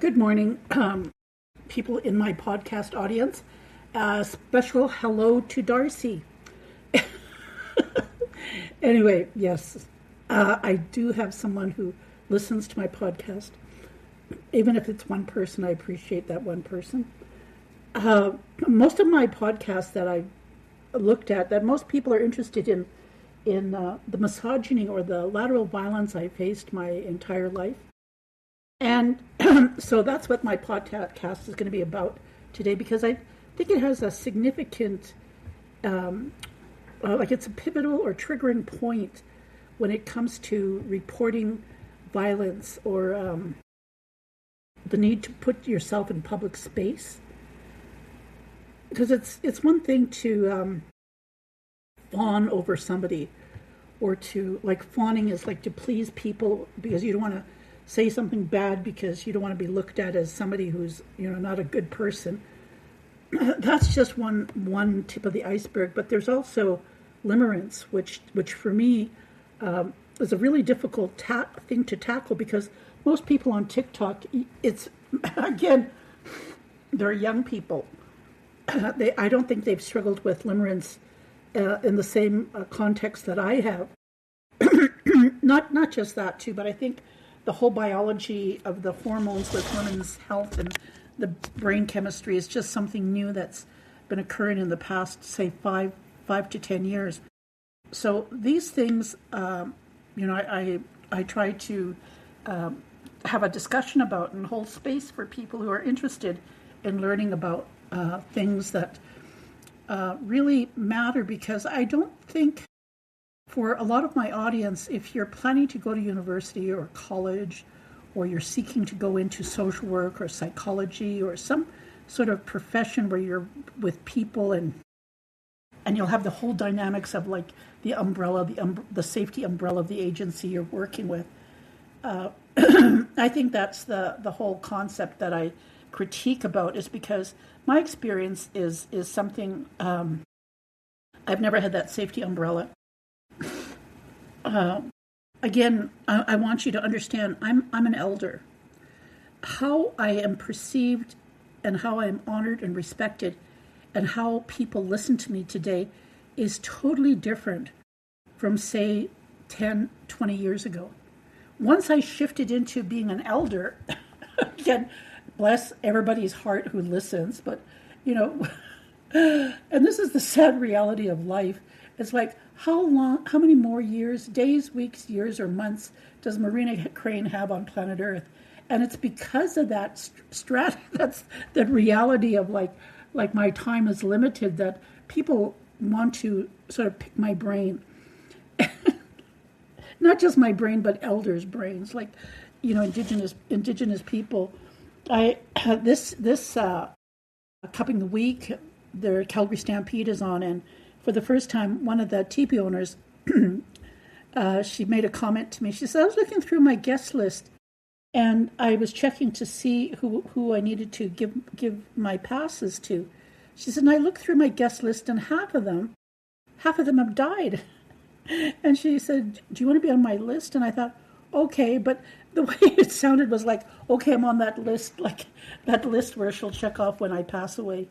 Good morning, people in my podcast audience. Special hello to Darcy. Anyway, yes, I do have someone who listens to my podcast. Even if it's one person, I appreciate that one person. Most of my podcasts that I looked at, that most people are interested in the misogyny or the lateral violence I faced my entire life. And so that's what my podcast is going to be about today, because I think it has a significant, it's a pivotal or triggering point when it comes to reporting violence or the need to put yourself in public space. Because it's one thing to fawn over somebody, or to, like, fawning is like to please people because you don't want to say something bad because you don't want to be looked at as somebody who's, not a good person. That's just one tip of the iceberg. But there's also limerence, which for me is a really difficult thing to tackle, because most people on TikTok, it's, again, they're young people. I don't think they've struggled with limerence in the same context that I have. Not just that too, but I think the whole biology of the hormones with women's health and the brain chemistry is just something new that's been occurring in the past, say, 5 to 10 years. So these things, I try to have a discussion about and hold space for people who are interested in learning about things that really matter, because I don't think, for a lot of my audience, if you're planning to go to university or college, or you're seeking to go into social work or psychology or some sort of profession where you're with people and you'll have the whole dynamics of, like, the umbrella, the safety umbrella of the agency you're working with, I think that's the whole concept that I critique about, is because my experience is something, I've never had that safety umbrella. Again, I want you to understand, I'm an elder. How I am perceived and how I am honored and respected and how people listen to me today is totally different from, say, 10, 20 years ago. Once I shifted into being an elder, again, bless everybody's heart who listens, but, and this is the sad reality of life. It's like, how many more years, days, weeks, years, or months does Marina Crane have on planet Earth? And it's because of that that's that reality of like my time is limited, that people want to sort of pick my brain. Not just my brain, but elders' brains, like, indigenous people. This coming week, the Calgary Stampede is on, and for the first time, one of the teepee owners, she made a comment to me. She said, I was looking through my guest list, and I was checking to see who I needed to give my passes to. She said, and I looked through my guest list, and half of them have died. And she said, do you want to be on my list? And I thought, okay, but the way it sounded was like, okay, I'm on that list, like that list where she'll check off when I pass away.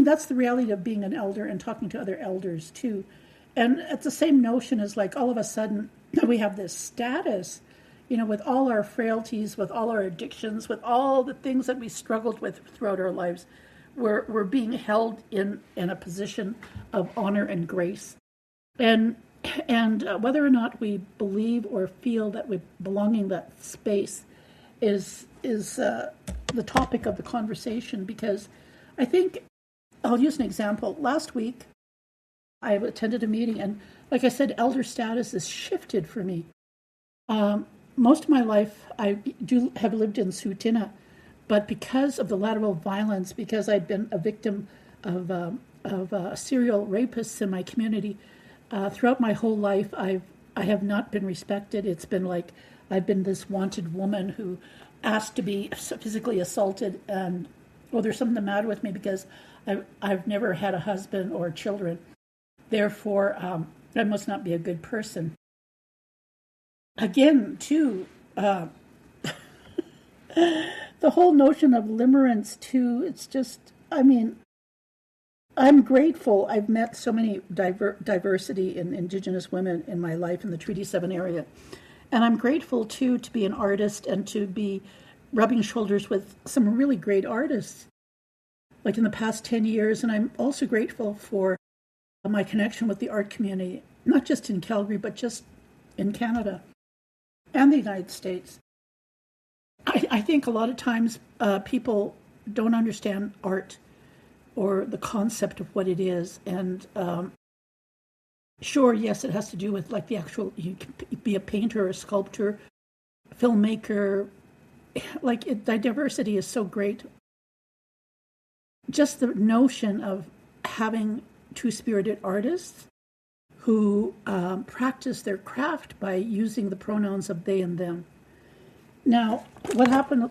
That's the reality of being an elder and talking to other elders too. And it's the same notion as, like, all of a sudden we have this status, with all our frailties, with all our addictions, with all the things that we struggled with throughout our lives. We're being held in a position of honor and grace. And whether or not we believe or feel that we belong in that space is the topic of the conversation, because I think, I'll use an example. Last week, I attended a meeting, and like I said, elder status is shifted for me. Most of my life, I do have lived in Sutina, but because of the lateral violence, because I've been a victim of serial rapists in my community, throughout my whole life, I have not been respected. It's been like I've been this wanted woman who asked to be physically assaulted, and there's something the matter with me because I've never had a husband or children. Therefore, I must not be a good person. Again, too, The whole notion of limerence, too, it's just, I mean, I'm grateful. I've met so many diversity in Indigenous women in my life in the Treaty 7 area. And I'm grateful, too, to be an artist and to be rubbing shoulders with some really great artists, like in the past 10 years. And I'm also grateful for my connection with the art community, not just in Calgary, but just in Canada and the United States. I think a lot of times people don't understand art or the concept of what it is. And sure, yes, it has to do with like the actual, you can be a painter, a sculptor, filmmaker. Like the diversity is so great. Just the notion of having two-spirited artists who practice their craft by using the pronouns of they and them. Now, what happened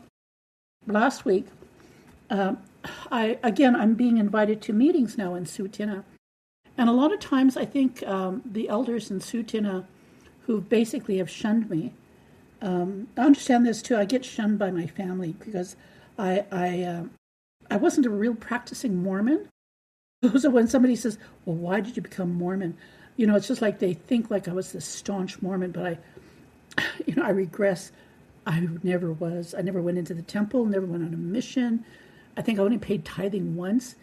last week, I'm being invited to meetings now in Tsuut'ina. And a lot of times I think the elders in Tsuut'ina who basically have shunned me, I understand this too. I get shunned by my family because I wasn't a real practicing Mormon. So when somebody says, well, why did you become Mormon? You know, it's just like they think like I was this staunch Mormon, but I regress. I never was. I never went into the temple, never went on a mission. I think I only paid tithing once.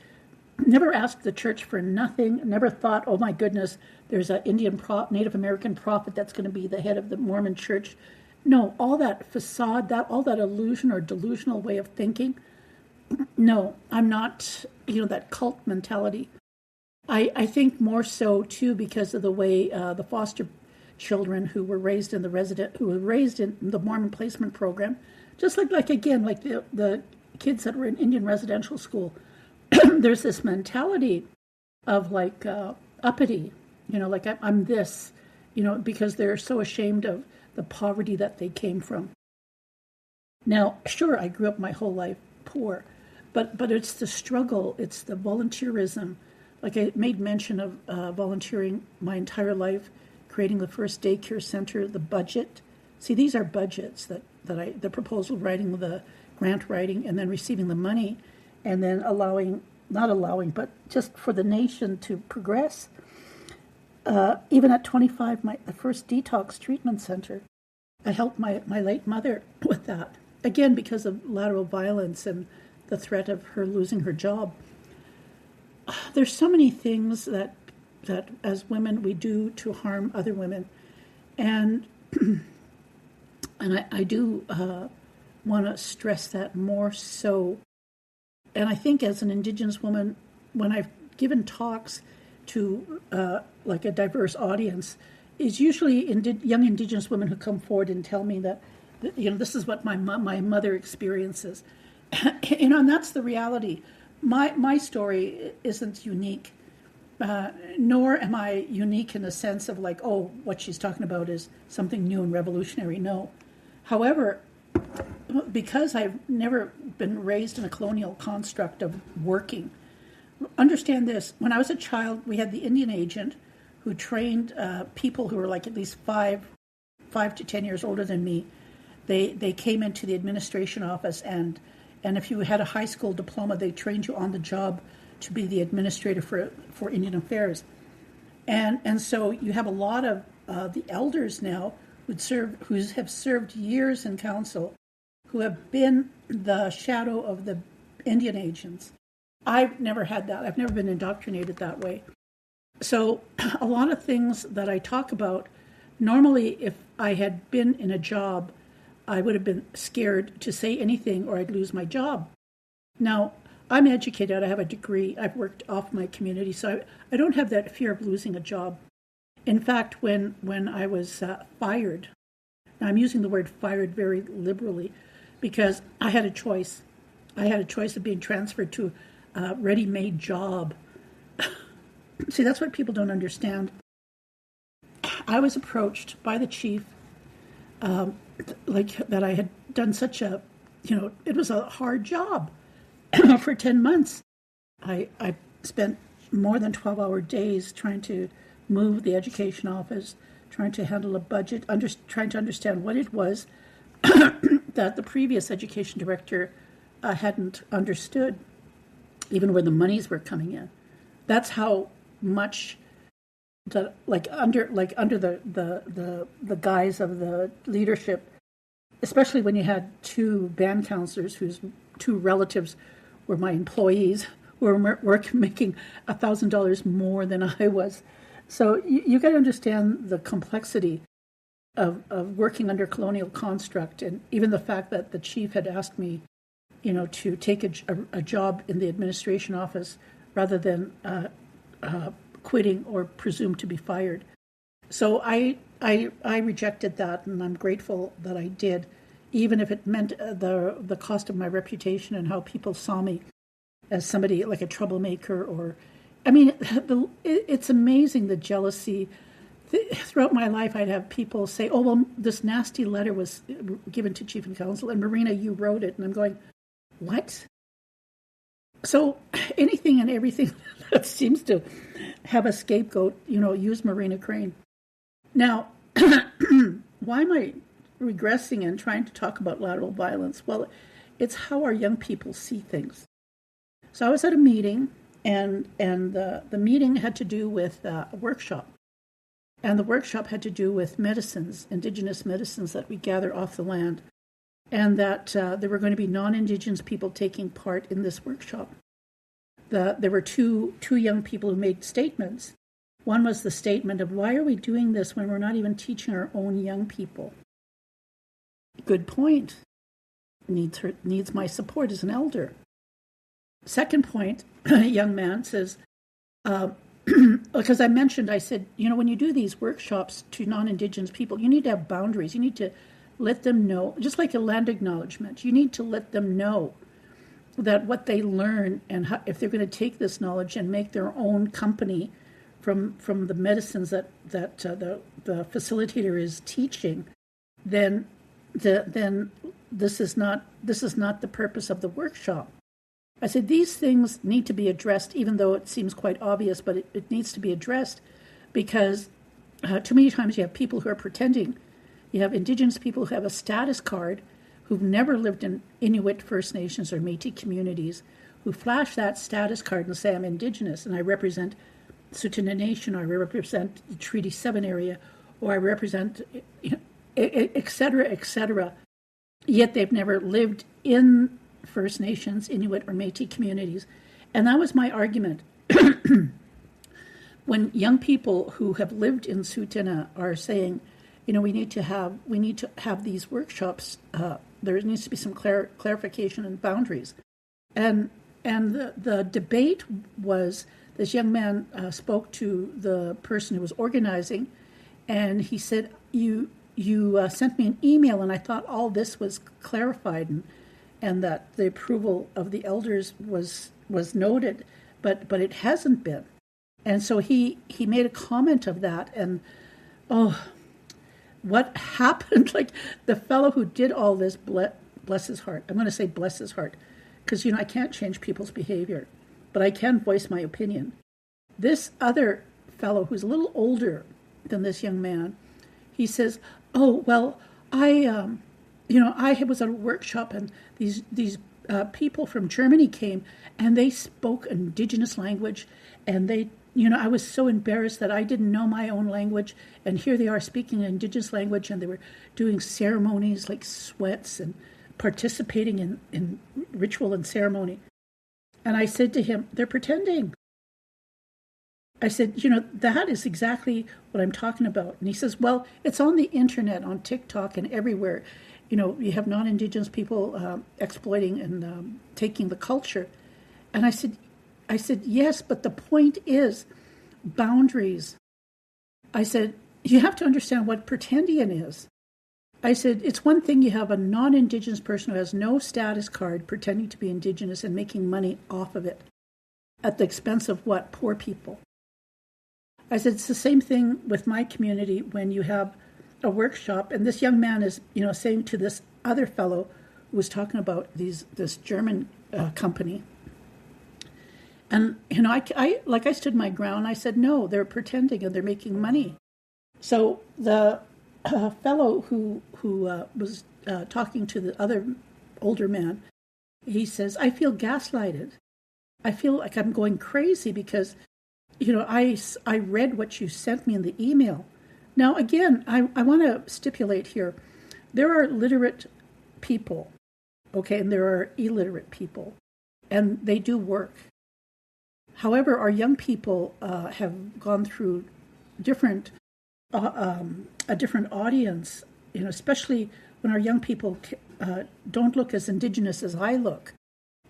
Never asked the church for nothing. Never thought, oh my goodness, there's an Native American prophet that's going to be the head of the Mormon church. No, all that facade, all that illusion or delusional way of thinking. No, I'm not, that cult mentality. I think more so too because of the way the foster children who were raised in the Mormon placement program, just like the kids that were in Indian residential school. There's this mentality of uppity, like I'm this, because they're so ashamed of the poverty that they came from. Now, sure, I grew up my whole life poor, but it's the struggle, it's the volunteerism. Like I made mention of volunteering my entire life, creating the first daycare center, the budget. See, these are budgets the proposal writing, the grant writing, and then receiving the money, and then not allowing, but just for the nation to progress. Even at 25, the first detox treatment center, I helped my late mother with that. Again, because of lateral violence and the threat of her losing her job. There's so many things that as women we do to harm other women. And I do want to stress that more so. And I think as an Indigenous woman, when I've given talks to a diverse audience, is usually young Indigenous women who come forward and tell me that, this is what my mother experiences. And that's the reality. My story isn't unique, nor am I unique in the sense of what she's talking about is something new and revolutionary. No. However, because I've never been raised in a colonial construct of working, understand this. When I was a child, we had the Indian agent who trained people who were at least 5 to 10 years older than me. They came into the administration office, and if you had a high school diploma, they trained you on the job to be the administrator for Indian affairs. And so you have a lot of the elders now who have served years in council, who have been the shadow of the Indian agents. I've never had that. I've never been indoctrinated that way. So a lot of things that I talk about, normally if I had been in a job, I would have been scared to say anything or I'd lose my job. Now, I'm educated. I have a degree. I've worked off my community, so I don't have that fear of losing a job. In fact, when I was fired, now I'm using the word fired very liberally because I had a choice. I had a choice of being transferred to a ready-made job. See, that's what people don't understand. I was approached by the chief, that I had done such a, it was a hard job for 10 months. I spent more than 12-hour days trying to move the education office, trying to handle a budget, trying to understand what it was that the previous education director hadn't understood, even where the monies were coming in. That's how much under the guise of the leadership, especially when you had two band counselors whose two relatives were my employees, who were making $1,000 more than I was. So you got to understand the complexity of working under colonial construct, and even the fact that the chief had asked me, to take a job in the administration office rather than quitting or presumed to be fired. So I rejected that, and I'm grateful that I did, even if it meant the cost of my reputation and how people saw me as somebody like a troublemaker. Or, I mean, it's amazing the jealousy. Throughout my life, I'd have people say, "Oh, well, this nasty letter was given to Chief and Counsel, and Marina, you wrote it." And I'm going, "What?" So anything and everything that seems to have a scapegoat, use Marina Crane. Now, why am I regressing and trying to talk about lateral violence? Well, it's how our young people see things. So I was at a meeting, and the meeting had to do with a workshop. And the workshop had to do with medicines, Indigenous medicines that we gather off the land, and that there were going to be non-Indigenous people taking part in this workshop. There were two young people who made statements. One was the statement of, why are we doing this when we're not even teaching our own young people? Good point. Needs my support as an elder. Second point, a young man says, because I said, when you do these workshops to non-Indigenous people, you need to have boundaries. You need to let them know, just like a land acknowledgement, you need to let them know that what they learn, and how, if they're going to take this knowledge and make their own company from the medicines that the facilitator is teaching, then this is not the purpose of the workshop. I said, these things need to be addressed, even though it seems quite obvious, but it needs to be addressed, because too many times you have people who are pretending. You have Indigenous people who have a status card, who've never lived in Inuit, First Nations, or Métis communities, who flash that status card and say, I'm Indigenous, and I represent Tsuut'ina Nation, or I represent the Treaty 7 area, or I represent, et cetera, yet they've never lived in First Nations, Inuit, or Métis communities. And that was my argument. When young people who have lived in Tsuut'ina are saying, we need to have these workshops, there needs to be some clarification and boundaries. And the debate was, this young man spoke to the person who was organizing, and he said, you sent me an email, and I thought all this was clarified, and that the approval of the elders was noted, but it hasn't been. And so he made a comment of that, and what happened? Like, the fellow who did all this, bless his heart. I'm going to say bless his heart, because I can't change people's behavior, but I can voice my opinion. This other fellow, who's a little older than this young man, he says, "Oh, well, I was at a workshop, and these people from Germany came, and they spoke Indigenous language, and they, I was so embarrassed that I didn't know my own language, and here they are speaking Indigenous language, and they were doing ceremonies like sweats and participating in ritual and ceremony." And I said to him, "They're pretending." I said, that is exactly what I'm talking about. And he says, "Well, it's on the internet, on TikTok and everywhere. You have non-Indigenous people exploiting and taking the culture." And I said, yes, but the point is boundaries. I said, you have to understand what pretendian is. I said, it's one thing you have a non-Indigenous person who has no status card pretending to be Indigenous and making money off of it at the expense of what? Poor people. I said, it's the same thing with my community when you have a workshop, and this young man is, saying to this other fellow who was talking about this German company. And, I stood my ground. I said, no, they're pretending and they're making money. So the a fellow who was talking to the other older man. He says, "I feel gaslighted. I feel like I'm going crazy because, I read what you sent me in the email." Now, again, I want to stipulate here, there are literate people, okay, and there are illiterate people, and they do work. However, our young people have gone through different a different audience, especially when our young people don't look as Indigenous as I look,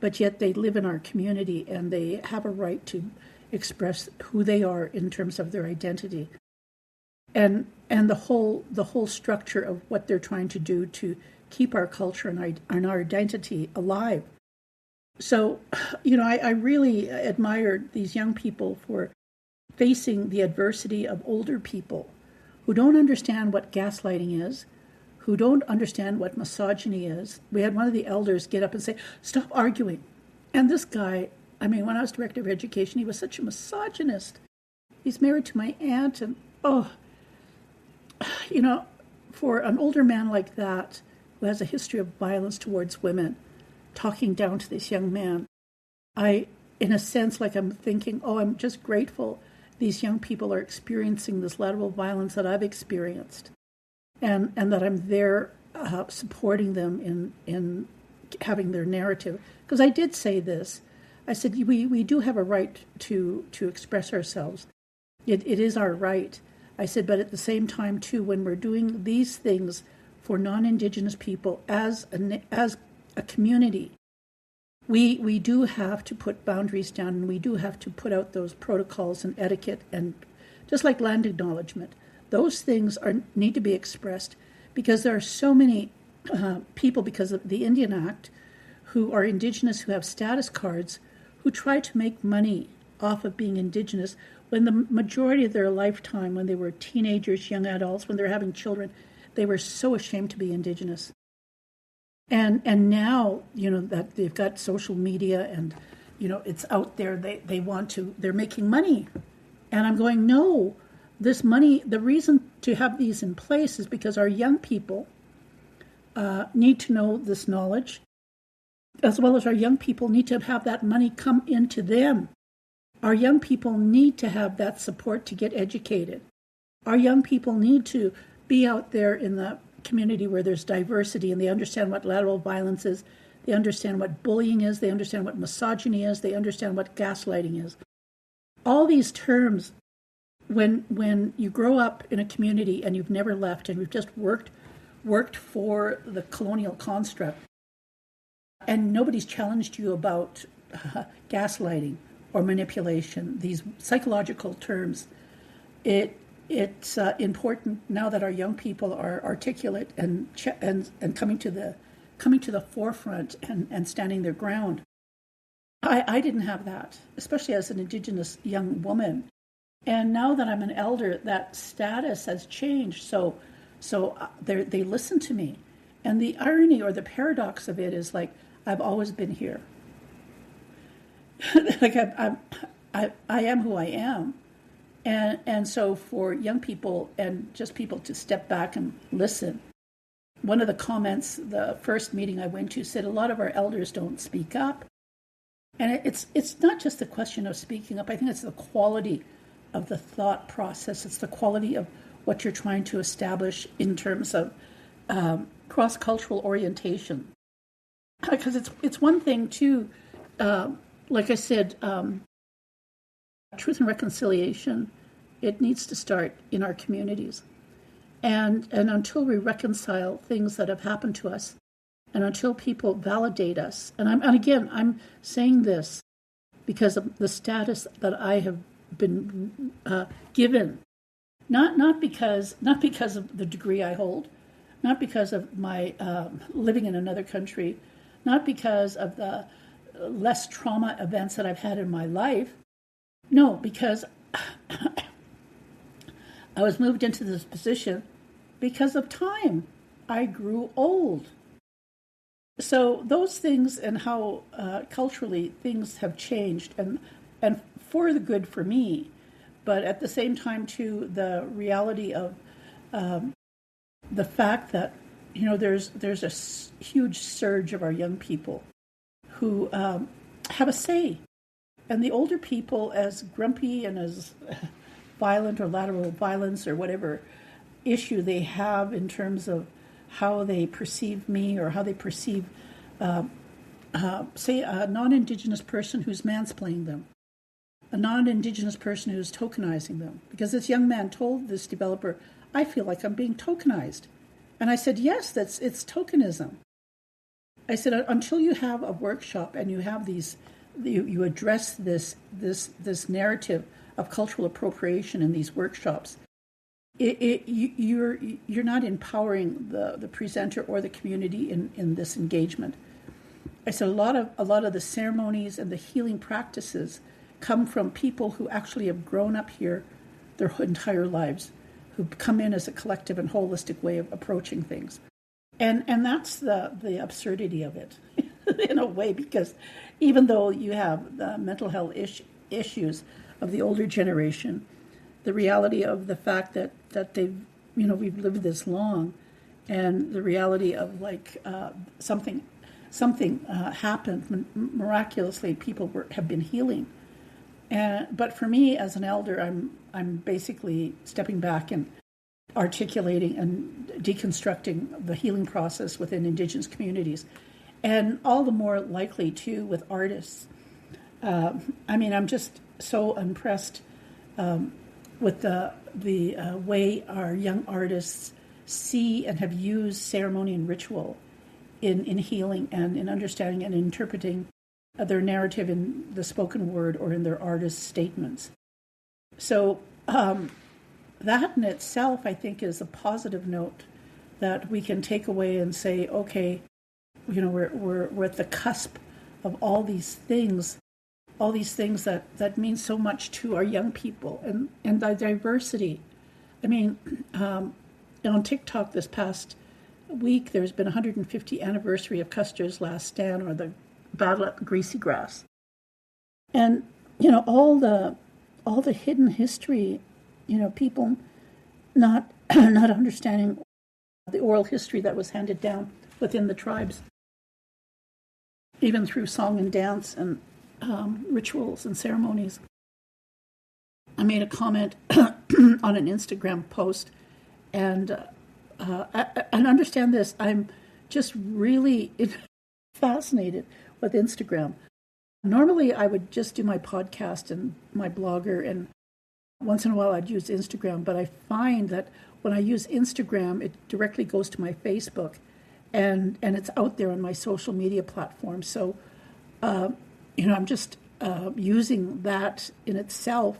but yet they live in our community and they have a right to express who they are in terms of their identity, and the whole structure of what they're trying to do to keep our culture and our identity alive. So, I really admired these young people for facing the adversity of older people who don't understand what gaslighting is, who don't understand what misogyny is. We had one of the elders get up and say, "Stop arguing." And this guy, when I was director of education, he was such a misogynist. He's married to my aunt, and for an older man like that, who has a history of violence towards women, talking down to this young man, in a sense, I'm thinking, I'm just grateful these young people are experiencing this lateral violence that I've experienced, and that I'm there supporting them in having their narrative. Because I did say this. I said, we do have a right to express ourselves. It is our right. I said, but at the same time, too, when we're doing these things for non-Indigenous people as a community, we do have to put boundaries down, and we do have to put out those protocols and etiquette, and just like land acknowledgement, those things need to be expressed, because there are so many people, because of the Indian Act, who are Indigenous, who have status cards, who try to make money off of being Indigenous when the majority of their lifetime, when they were teenagers, young adults, when they're having children, they were so ashamed to be Indigenous. And now, that they've got social media and, it's out there, they're making money. And I'm going, no, this money, the reason to have these in place is because our young people need to know this knowledge, as well as our young people need to have that money come into them. Our young people need to have that support to get educated. Our young people need to be out there in the community where there's diversity, and they understand what lateral violence is, they understand what bullying is, they understand what misogyny is, they understand what gaslighting is. All these terms, when you grow up in a community and you've never left and you've just worked for the colonial construct, and nobody's challenged you about gaslighting or manipulation, these psychological terms, it's important now that our young people are articulate and coming to the forefront and standing their ground. I didn't have that, especially as an Indigenous young woman. And now that I'm an elder, that status has changed. So they listen to me. And the irony or the paradox of it is I've always been here. I am who I am. And so for young people and just people to step back and listen. One of the comments, the first meeting I went to, said a lot of our elders don't speak up. And it's not just the question of speaking up. I think it's the quality of the thought process. It's the quality of what you're trying to establish in terms of cross-cultural orientation. Because it's one thing too, like I said, truth and reconciliation, it needs to start in our communities. And until we reconcile things that have happened to us, and until people validate us, and I'm saying this because of the status that I have been given, not because of the degree I hold, not because of my living in another country, not because of the less trauma events that I've had in my life. No, because I was moved into this position because of time. I grew old. So those things and how culturally things have changed, and for the good for me, but at the same time too, the reality of the fact that, there's a huge surge of our young people who have a say. And the older people, as grumpy and as violent or lateral violence or whatever issue they have in terms of how they perceive me or how they perceive, say, a non-Indigenous person who's mansplaining them, a non-Indigenous person who's tokenizing them. Because this young man told this developer, I feel like I'm being tokenized. And I said, yes, it's tokenism. I said, until you have a workshop and you have these, you address this narrative of cultural appropriation in these workshops, you're not empowering the presenter or the community in this engagement. I said a lot of the ceremonies and the healing practices come from people who actually have grown up here their entire lives, who come in as a collective and holistic way of approaching things. And that's the absurdity of it, in a way, because even though you have the mental health issues of the older generation, the reality of the fact that they've, we've lived this long, and the reality of something happened miraculously, people have been healing. But for me as an elder, I'm basically stepping back and articulating and deconstructing the healing process within Indigenous communities, and all the more likely too with artists. I'm just so impressed with the way our young artists see and have used ceremony and ritual in healing and in understanding and interpreting their narrative in the spoken word or in their artist statements. So that in itself, I think, is a positive note that we can take away and say, okay, we're at the cusp of all these things that mean so much to our young people, and the diversity. I mean, on TikTok this past week, there's been 150th anniversary of Custer's Last Stand, or the Battle at Greasy Grass, and all the hidden history. People not understanding the oral history that was handed down within the tribes, even through song and dance and rituals and ceremonies. I made a comment on an Instagram post, and understand this, I'm just really fascinated with Instagram. Normally, I would just do my podcast and my blogger, and once in a while I'd use Instagram, but I find that when I use Instagram, it directly goes to my Facebook, and it's out there on my social media platform. So, I'm just using that in itself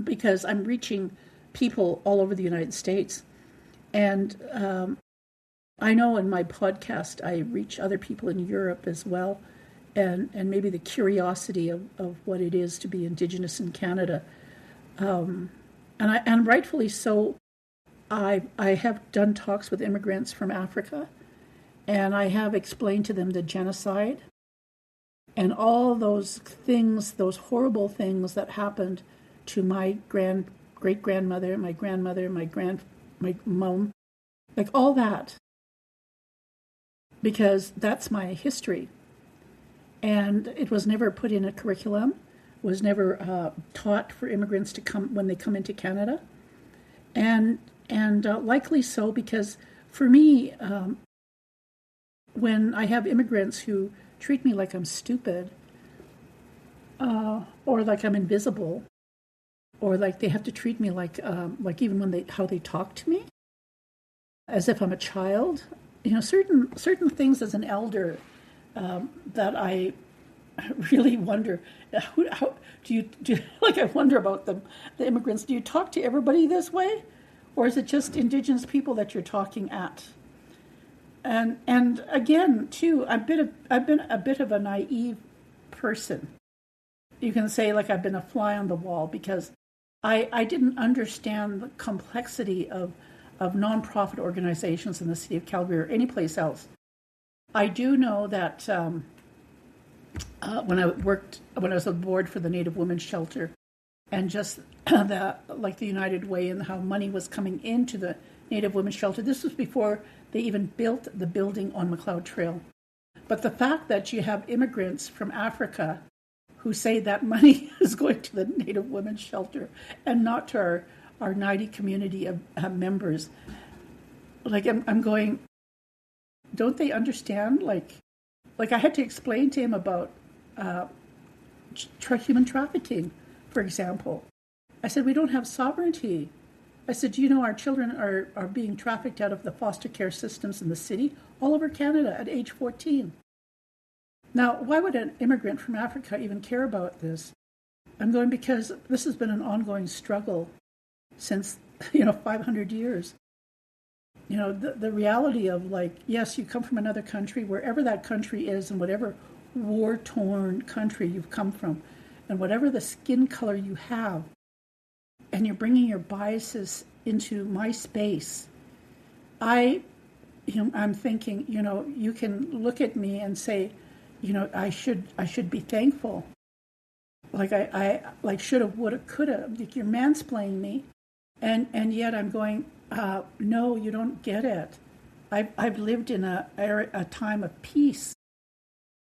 because I'm reaching people all over the United States. And I know in my podcast I reach other people in Europe as well. And maybe the curiosity of what it is to be Indigenous in Canada. And rightfully so, I have done talks with immigrants from Africa, and I have explained to them the genocide and all those things, those horrible things that happened to my great-grandmother, my grandmother, my mom, like all that, because that's my history. And it was never put in a curriculum, was never taught for immigrants to come when they come into Canada. And likely so, because for me, when I have immigrants who treat me like I'm stupid, or like I'm invisible, or like they have to treat me like even how they talk to me, as if I'm a child, certain things as an elder, that I really wonder, how do you I wonder about them, the immigrants. Do you talk to everybody this way, or is it just Indigenous people that you're talking at? And again, too, I've been a bit of a naive person. You can say I've been a fly on the wall, because I didn't understand the complexity of nonprofit organizations in the city of Calgary or any place else. I do know that when I was on board for the Native Women's Shelter, and just the United Way, and how money was coming into the Native women's shelter. This was before they even built the building on McLeod Trail. But the fact that you have immigrants from Africa who say that money is going to the Native women's shelter and not to our NIDI community of members, like I'm going, don't they understand? Like I had to explain to him about human trafficking, for example. I said, we don't have sovereignty. I said, you know, our children are being trafficked out of the foster care systems in the city all over Canada at age 14. Now, why would an immigrant from Africa even care about this? I'm going, because this has been an ongoing struggle since, 500 years. The reality of, like, yes, you come from another country, wherever that country is and whatever war-torn country you've come from, and whatever the skin color you have, and you're bringing your biases into my space, I'm thinking, you can look at me and say, I should be thankful. Like I shoulda, woulda, coulda. Like, you're mansplaining me, and yet I'm going, no, you don't get it. I've lived in a time of peace.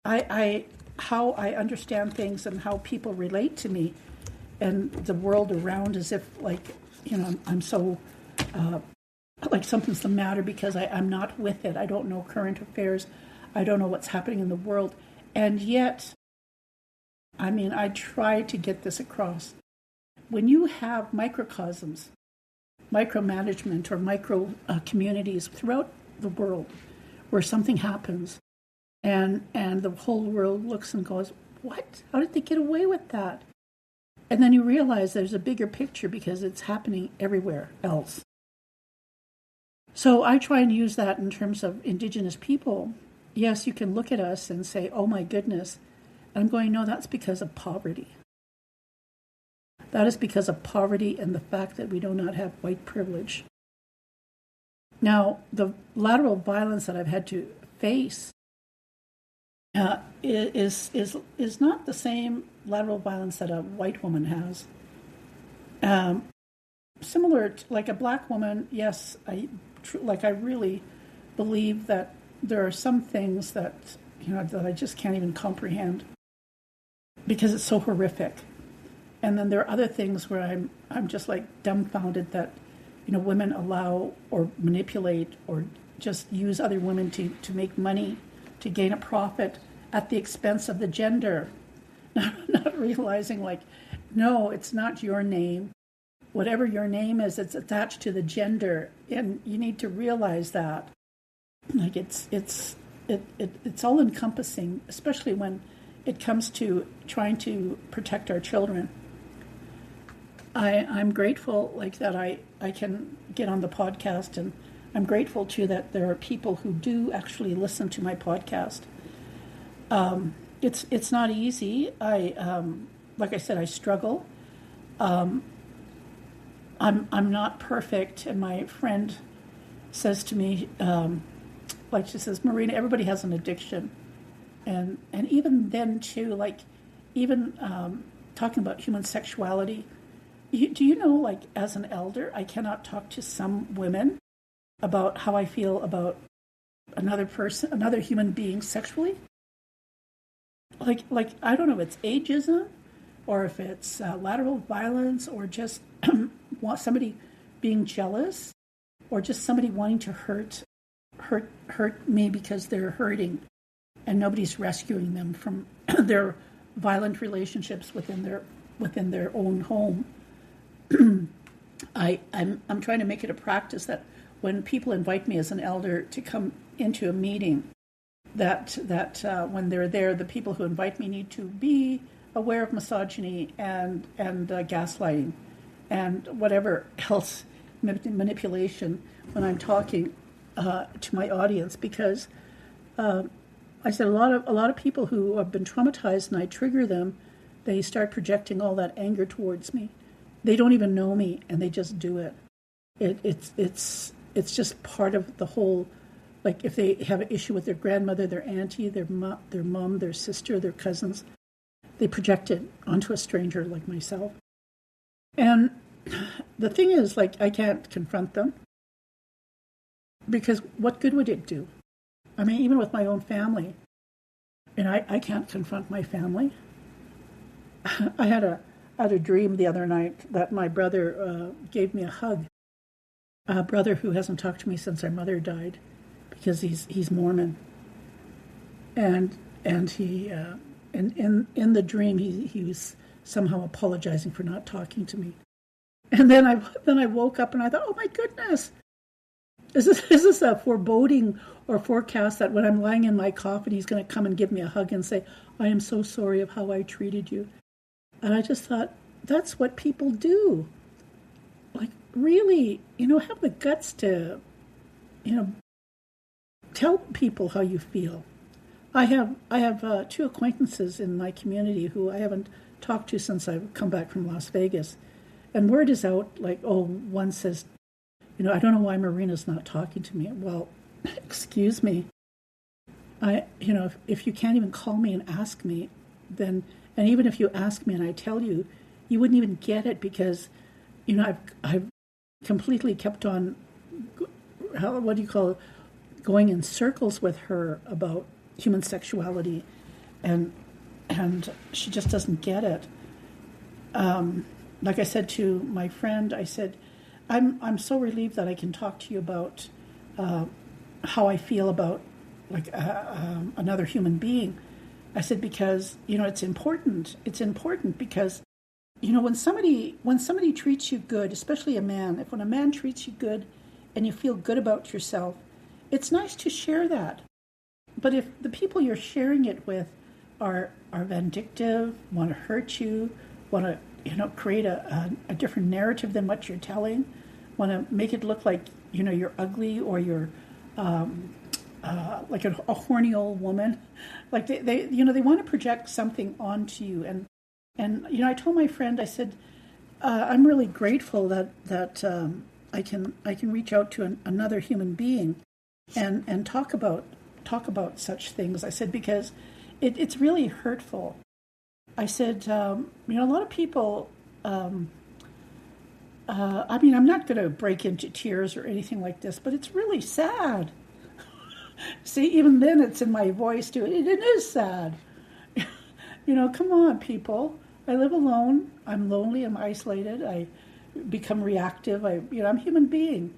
How I understand things and how people relate to me, and the world around, as if I'm so like something's the matter because I'm not with it. I don't know current affairs. I don't know what's happening in the world. And yet, I try to get this across. When you have microcosms, micromanagement, or micro communities throughout the world where something happens and the whole world looks and goes, what? How did they get away with that? And then you realize there's a bigger picture because it's happening everywhere else. So I try and use that in terms of Indigenous people. Yes, you can look at us and say, oh my goodness. And I'm going, no, that's because of poverty. That is because of poverty and the fact that we do not have white privilege. Now, the lateral violence that I've had to face is not the same lateral violence that a white woman has. Similar to, like, a black woman, yes, I really believe that there are some things that that I just can't even comprehend because it's so horrific. And then there are other things where I'm just like dumbfounded that women allow or manipulate or just use other women to make money, to gain a profit at the expense of the gender. Not realizing, like, no, it's not your name. Whatever your name is, it's attached to the gender, and you need to realize that. Like, it's all encompassing, especially when it comes to trying to protect our children. I'm grateful, like, that I can get on the podcast, and I'm grateful too that there are people who do actually listen to my podcast. It's not easy. Like I said, I struggle. I'm not perfect, and my friend says to me, she says, Marina, everybody has an addiction, and even then too, like, even talking about human sexuality. Do you know, like, as an elder, I cannot talk to some women about how I feel about another person, another human being sexually? Like I don't know if it's ageism or if it's lateral violence or just somebody being jealous or just somebody wanting to hurt me because they're hurting and nobody's rescuing them from their violent relationships within their own home. I'm trying to make it a practice that when people invite me as an elder to come into a meeting, that when they're there, the people who invite me need to be aware of misogyny and gaslighting and whatever else manipulation when I'm talking to my audience, because I said a lot of people who have been traumatized and I trigger them, they start projecting all that anger towards me. They don't even know me, and they just do it. It's just part of the whole. Like, if they have an issue with their grandmother, their auntie, their mom, their sister, their cousins, they project it onto a stranger like myself. And the thing is, like, I can't confront them. Because what good would it do? I mean, even with my own family, and I can't confront my family. I had a dream the other night that my brother gave me a hug. A brother who hasn't talked to me since our mother died, because he's Mormon, and he in the dream he was somehow apologizing for not talking to me, and then I woke up and I thought, oh my goodness, is this a foreboding or forecast that when I'm lying in my coffin he's going to come and give me a hug and say, I am so sorry of how I treated you. And I just thought, that's what people do. Like, really, have the guts to, tell people how you feel. I have two acquaintances in my community who I haven't talked to since I've come back from Las Vegas. And word is out, like, one says, I don't know why Marina's not talking to me. Well, excuse me. If you can't even call me and ask me, then, and even if you ask me and I tell you, you wouldn't even get it because, I've completely kept on, going in circles with her about human sexuality, and she just doesn't get it. Like I said to my friend, I said, I'm so relieved that I can talk to you about how I feel about another human being. I said, because it's important. It's important because when somebody treats you good, especially a man, when a man treats you good and you feel good about yourself, it's nice to share that. But if the people you're sharing it with are vindictive, want to hurt you, want to create a different narrative than what you're telling, want to make it look like you're ugly or you're like a horny old woman, like they want to project something onto you. And I told my friend, I said, I'm really grateful that I can reach out to another human being and talk about such things. I said, because it's really hurtful. I said, a lot of people, I'm not going to break into tears or anything like this, but it's really sad. See, even then it's in my voice too. It is sad. Come on, people. I live alone. I'm lonely. I'm isolated. I become reactive. I'm a human being.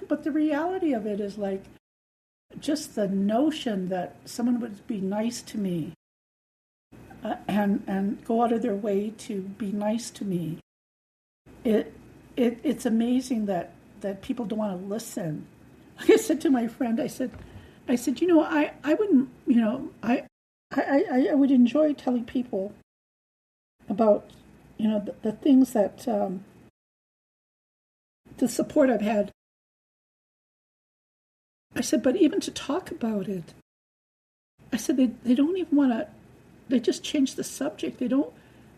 But the reality of it is like just the notion that someone would be nice to me and go out of their way to be nice to me. It's amazing that people don't want to listen. Like I said to my friend, I said, I wouldn't, I would enjoy telling people about, the things that, the support I've had. I said, but even to talk about it, I said, they don't even want to, they just change the subject. They don't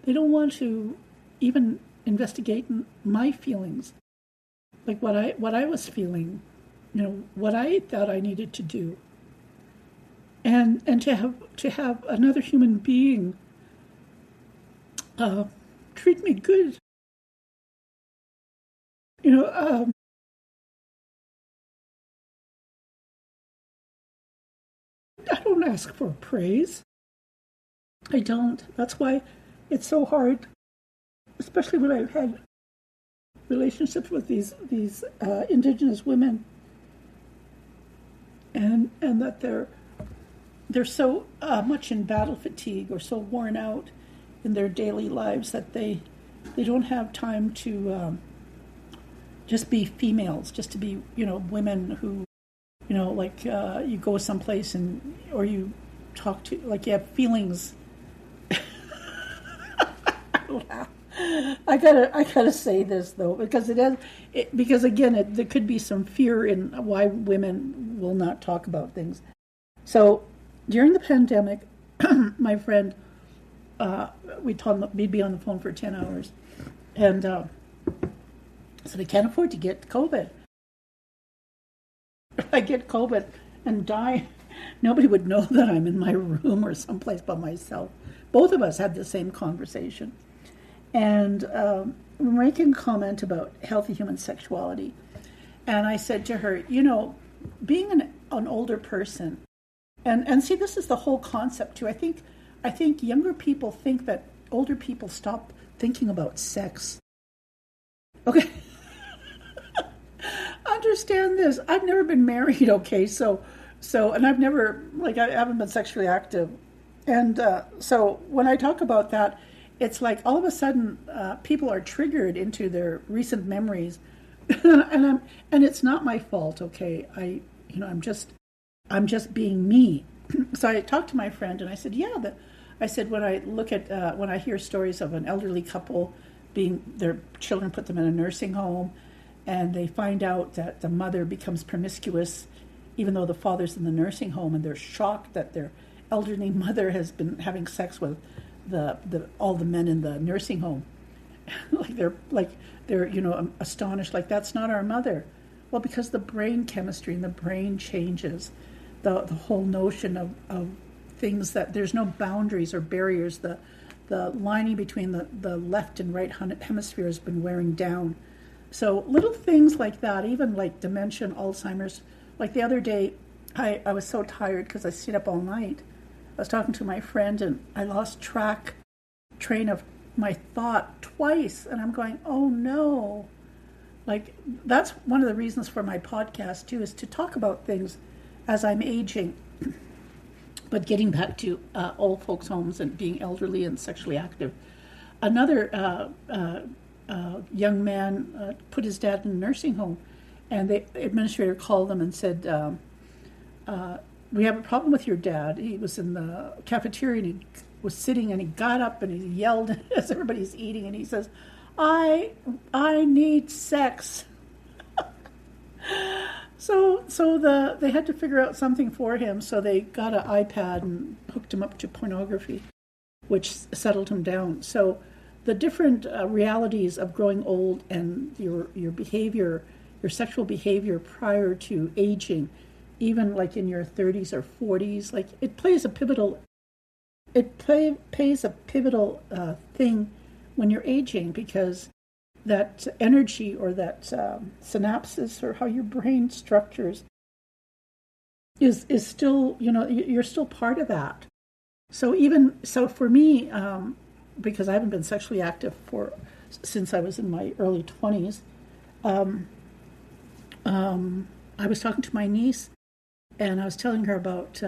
want to even investigate my feelings, like what I was feeling, what I thought I needed to do, and to have another human being treat me good. I don't ask for praise. I don't. That's why it's so hard, especially when I've had relationships with these Indigenous women, and that they're so much in battle fatigue or so worn out in their daily lives that they don't have time to just be females, just to be women who you go someplace or you talk to, like, you have feelings. I gotta say this though, because because again there could be some fear in why women will not talk about things. So during the pandemic, my friend, we'd be on the phone for 10 hours, and so they can't afford to get COVID. If I get COVID and die, nobody would know that I'm in my room or someplace by myself. Both of us had the same conversation. And we're making a comment about healthy human sexuality. And I said to her, being an older person, and see, this is the whole concept too. I think younger people think that older people stop thinking about sex. Okay. Understand this. I've never been married, okay? So, and I've never, I haven't been sexually active. And so when I talk about that, it's like all of a sudden people are triggered into their recent memories. and it's not my fault, okay? I'm just being me. So I talked to my friend and I said, I said, when I look at, when I hear stories of an elderly couple their children put them in a nursing home, and they find out that the mother becomes promiscuous, even though the father's in the nursing home, and they're shocked that their elderly mother has been having sex with all the men in the nursing home. they're astonished, like, that's not our mother. Well, because the brain chemistry and the brain changes. The whole notion of things that there's no boundaries or barriers. The lining between the left and right hemisphere has been wearing down. So little things like that, even like dementia and Alzheimer's. Like the other day, I was so tired because I stayed up all night. I was talking to my friend and I lost train of my thought twice. And I'm going, oh no. Like, that's one of the reasons for my podcast too, is to talk about things as I'm aging. But getting back to old folks' homes and being elderly and sexually active, another young man put his dad in a nursing home, and the administrator called them and said, we have a problem with your dad. He was in the cafeteria and he was sitting and he got up and he yelled as everybody's eating and he says, I need sex. So they had to figure out something for him, so they got an iPad and hooked him up to pornography, which settled him down. So the different realities of growing old and your behavior, your sexual behavior prior to aging, even like in your 30s or 40s, like it plays a pivotal thing when you're aging, because that energy or that synapses or how your brain structures is still, you're still part of that. So for me, because I haven't been sexually active since I was in my early 20s, I was talking to my niece and I was telling her about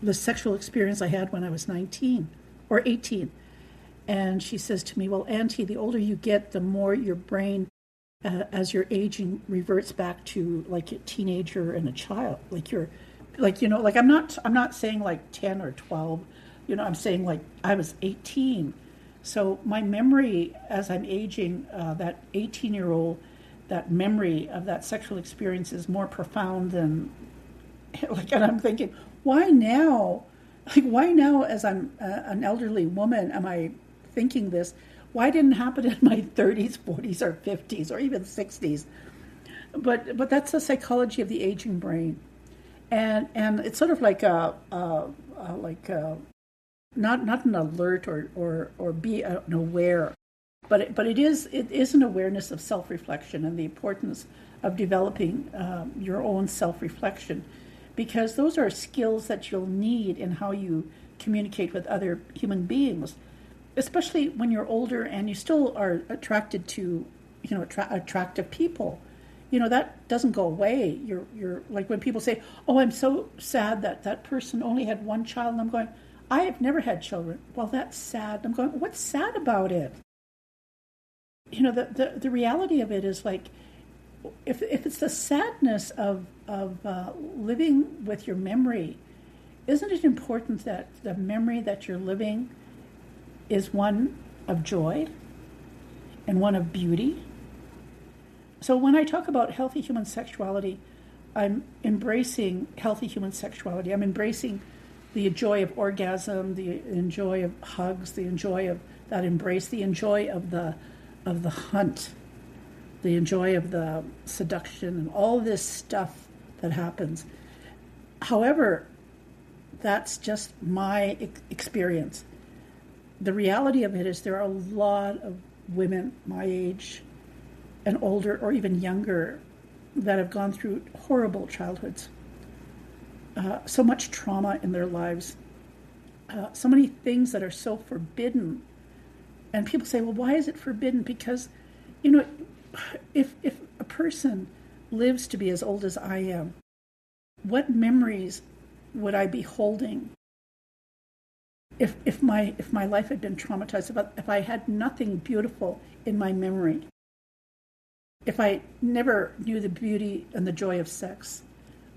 the sexual experience I had when I was 19 or 18. And she says to me, well, Auntie, the older you get, the more your brain, as you're aging, reverts back to like a teenager and a child. I'm not saying like 10 or 12, I'm saying like I was 18. So my memory as I'm aging, that 18-year-old, that memory of that sexual experience is more profound than, and I'm thinking, why now? Why now as I'm an elderly woman am I thinking this? Why didn't it happen in my 30s, 40s, or 50s, or even 60s? But that's the psychology of the aging brain, and it's sort of like not an alert or be an aware, but it is an awareness of self-reflection and the importance of developing your own self-reflection, because those are skills that you'll need in how you communicate with other human beings, especially when you're older and you still are attracted to, attractive people. That doesn't go away. You're like when people say, oh, I'm so sad that person only had one child. And I'm going, I have never had children. Well, that's sad. I'm going, what's sad about it? The reality of it is like, if it's the sadness of living with your memory, isn't it important that the memory that you're living is one of joy and one of beauty? So when I talk about healthy human sexuality, I'm embracing healthy human sexuality. I'm embracing the joy of orgasm, the enjoy of hugs, the enjoy of that embrace, the enjoy of the hunt, the enjoy of the seduction and all this stuff that happens. However, that's just my experience. The reality of it is there are a lot of women my age and older or even younger that have gone through horrible childhoods, so much trauma in their lives, so many things that are so forbidden. And people say, well, why is it forbidden? Because, if a person lives to be as old as I am, what memories would I be holding if my life had been traumatized, if I had nothing beautiful in my memory, if I never knew the beauty and the joy of sex?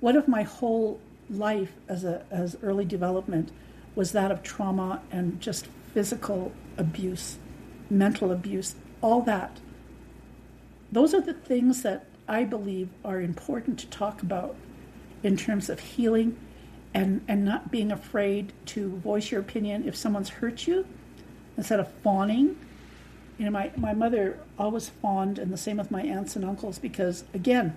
What if my whole life as early development was that of trauma and just physical abuse, mental abuse, all that? Those are the things that I believe are important to talk about in terms of healing and not being afraid to voice your opinion if someone's hurt you, instead of fawning. My mother always fawned, and the same with my aunts and uncles, because, again,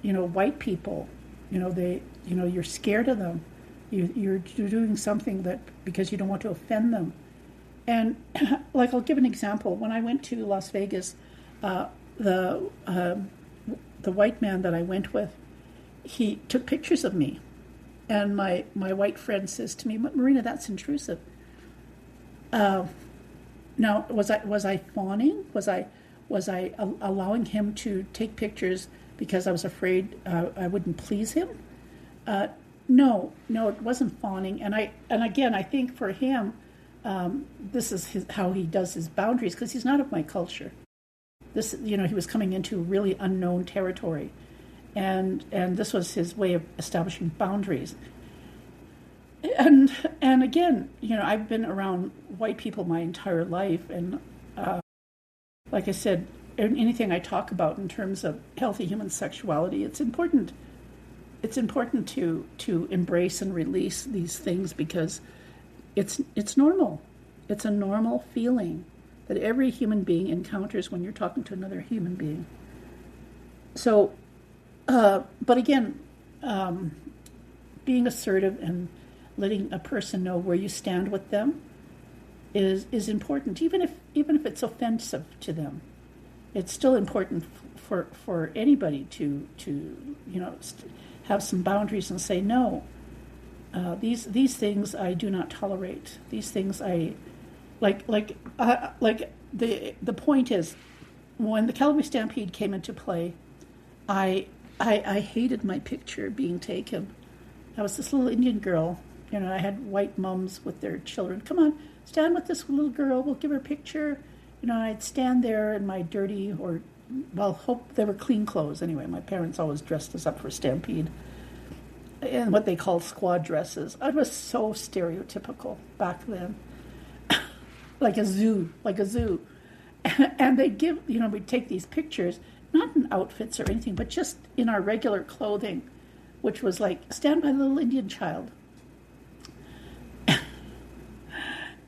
white people, you're scared of them. You're doing something that because you don't want to offend them. And I'll give an example. When I went to Las Vegas, the white man that I went with, he took pictures of me, and my white friend says to me, "Marina, that's intrusive." Now, was I fawning? Was I allowing him to take pictures because I was afraid I wouldn't please him? No, it wasn't fawning. And again, I think for him, this is how he does his boundaries, because he's not of my culture. He was coming into really unknown territory, and this was his way of establishing boundaries. And again, I've been around white people my entire life, and like I said, anything I talk about in terms of healthy human sexuality, it's important. It's important to embrace and release these things, because it's normal. It's a normal feeling that every human being encounters when you're talking to another human being. So, but again, being assertive and letting a person know where you stand with them is important, even if it's offensive to them. It's still important for anybody to have some boundaries and say no. These things I do not tolerate. These things I like the point is, when the Calgary Stampede came into play, I hated my picture being taken. I was this little Indian girl. I had white mums with their children. Come on, stand with this little girl. We'll give her a picture. I'd stand there in my dirty, hope they were clean clothes. Anyway, my parents always dressed us up for Stampede in what they called squad dresses. I was so stereotypical back then, like a zoo. And they'd give, we'd take these pictures, not in outfits or anything, but just in our regular clothing, which was like, stand by the little Indian child.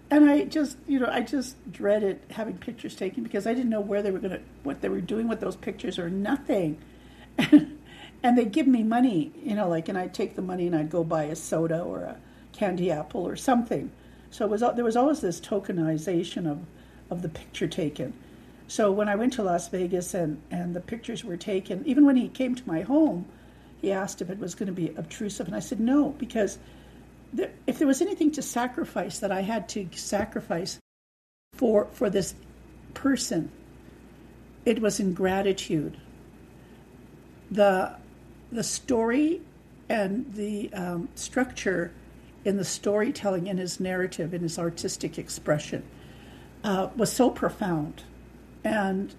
And I just dreaded having pictures taken, because I didn't know what they were doing with those pictures or nothing. And they'd give me money, and I'd take the money and I'd go buy a soda or a candy apple or something. So there was always this tokenization of the picture taken. So when I went to Las Vegas and the pictures were taken, even when he came to my home, he asked if it was going to be obtrusive, and I said no, because if there was anything to sacrifice that I had to sacrifice for this person, it was in gratitude. The story and the structure in the storytelling, in his narrative, in his artistic expression, was so profound, and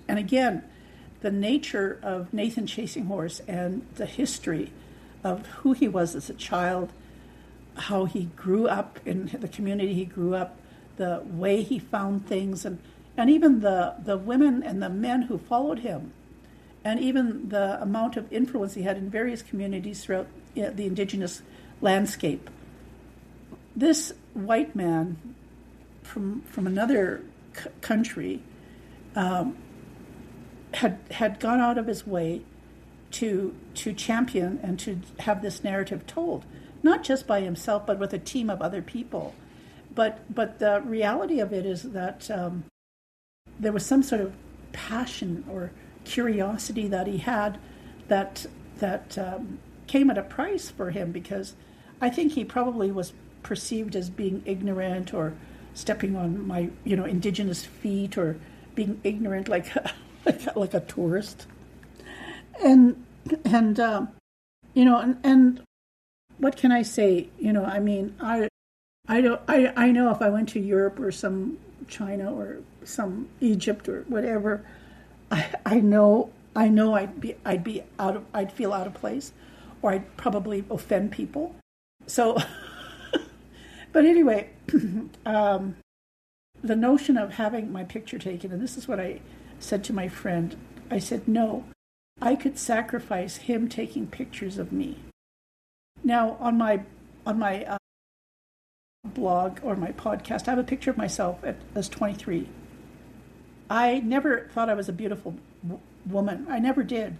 again, the nature of Nathan Chasing Horse and the history of who he was as a child, how he grew up in the community he grew up, the way he found things, and even the women and the men who followed him, and even the amount of influence he had in various communities throughout the Indigenous landscape. This white man from another country had gone out of his way to champion and to have this narrative told, not just by himself, but with a team of other people. But the reality of it is that there was some sort of passion or curiosity that he had that came at a price for him, because I think he probably was perceived as being ignorant or stepping on my, Indigenous feet, or being ignorant like like a tourist. And what can I say? I mean, I know if I went to Europe or some China or some Egypt or whatever, I know I'd feel out of place, or I'd probably offend people. So, but anyway, the notion of having my picture taken, and this is what I said to my friend. I said, no, I could sacrifice him taking pictures of me. Now, on my blog or my podcast, I have a picture of myself as 23. I never thought I was a beautiful woman. I never did.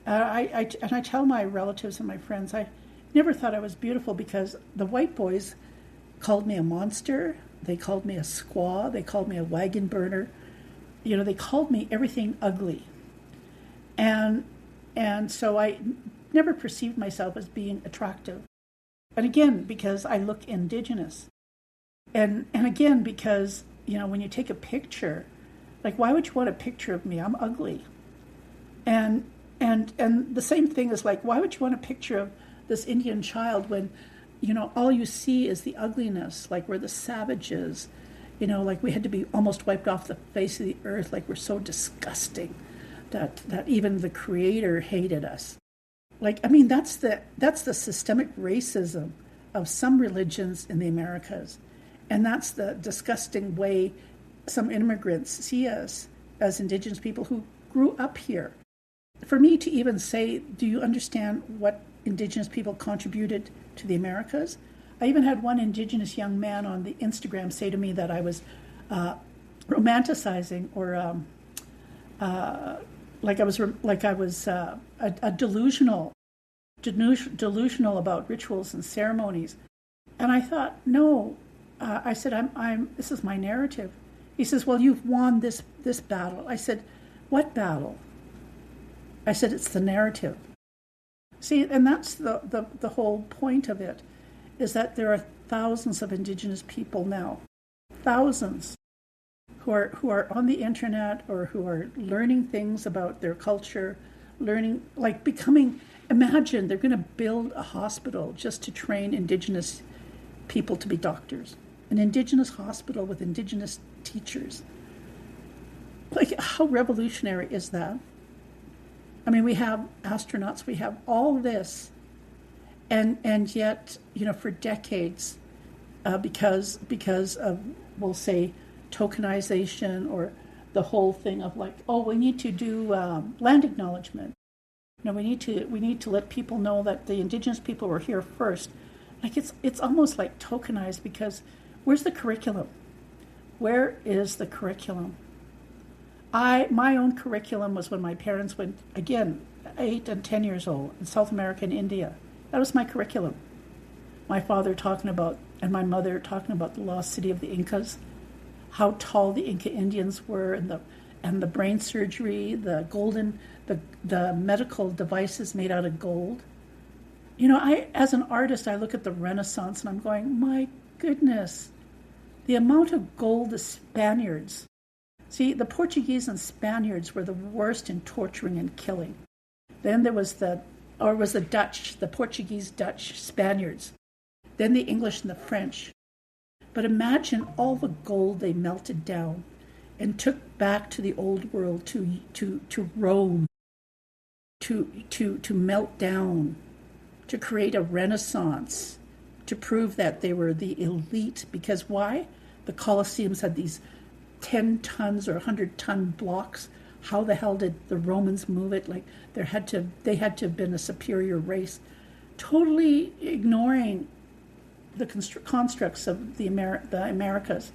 I tell my relatives and my friends, I never thought I was beautiful, because the white boys called me a monster. They called me a squaw. They called me a wagon burner. They called me everything ugly. And so I never perceived myself as being attractive. And again, because I look Indigenous. And again, because, when you take a picture, like, why would you want a picture of me? I'm ugly. And the same thing is like, why would you want a picture of this Indian child when, all you see is the ugliness, like we're the savages, like we had to be almost wiped off the face of the earth, like we're so disgusting that even the Creator hated us. Like, I mean, that's the systemic racism of some religions in the Americas. And that's the disgusting way some immigrants see us as Indigenous people who grew up here. For me to even say, do you understand what Indigenous people contributed to the Americas? I even had one Indigenous young man on the Instagram say to me that I was romanticizing, or I was a delusional about rituals and ceremonies. And I thought, no. I said, this is my narrative. He says, well, you've won this battle. I said, what battle? I said, it's the narrative. See, and that's the whole point of it, is that there are thousands of Indigenous people now, thousands, who are on the internet, or who are learning things about their culture, learning, like becoming, imagine they're going to build a hospital just to train Indigenous people to be doctors. An Indigenous hospital with Indigenous teachers. Like, how revolutionary is that? I mean, we have astronauts, we have all this, and yet, for decades, because of, we'll say, tokenization, or the whole thing of like, oh, we need to do land acknowledgement. We need to let people know that the Indigenous people were here first. Like, it's almost like tokenized, because where's the curriculum? Where is the curriculum? My own curriculum was when my parents went, again, 8 and 10 years old, in South America and India. That was my curriculum. My father talking about, and my mother talking about the lost city of the Incas, how tall the Inca Indians were, and the brain surgery, the medical devices made out of gold. As an artist, I look at the Renaissance and I'm going, my goodness, the amount of gold the Spaniards. See, the Portuguese and Spaniards were the worst in torturing and killing. Then there was the Dutch, the Portuguese, Dutch, Spaniards. Then the English and the French. But imagine all the gold they melted down and took back to the old world, to Rome, to melt down, to create a renaissance, to prove that they were the elite. Because why? The Colosseums had these 10 tons or 100-ton blocks. How the hell did the Romans move it? Like, they had to have been a superior race, totally ignoring the constructs of the Americas.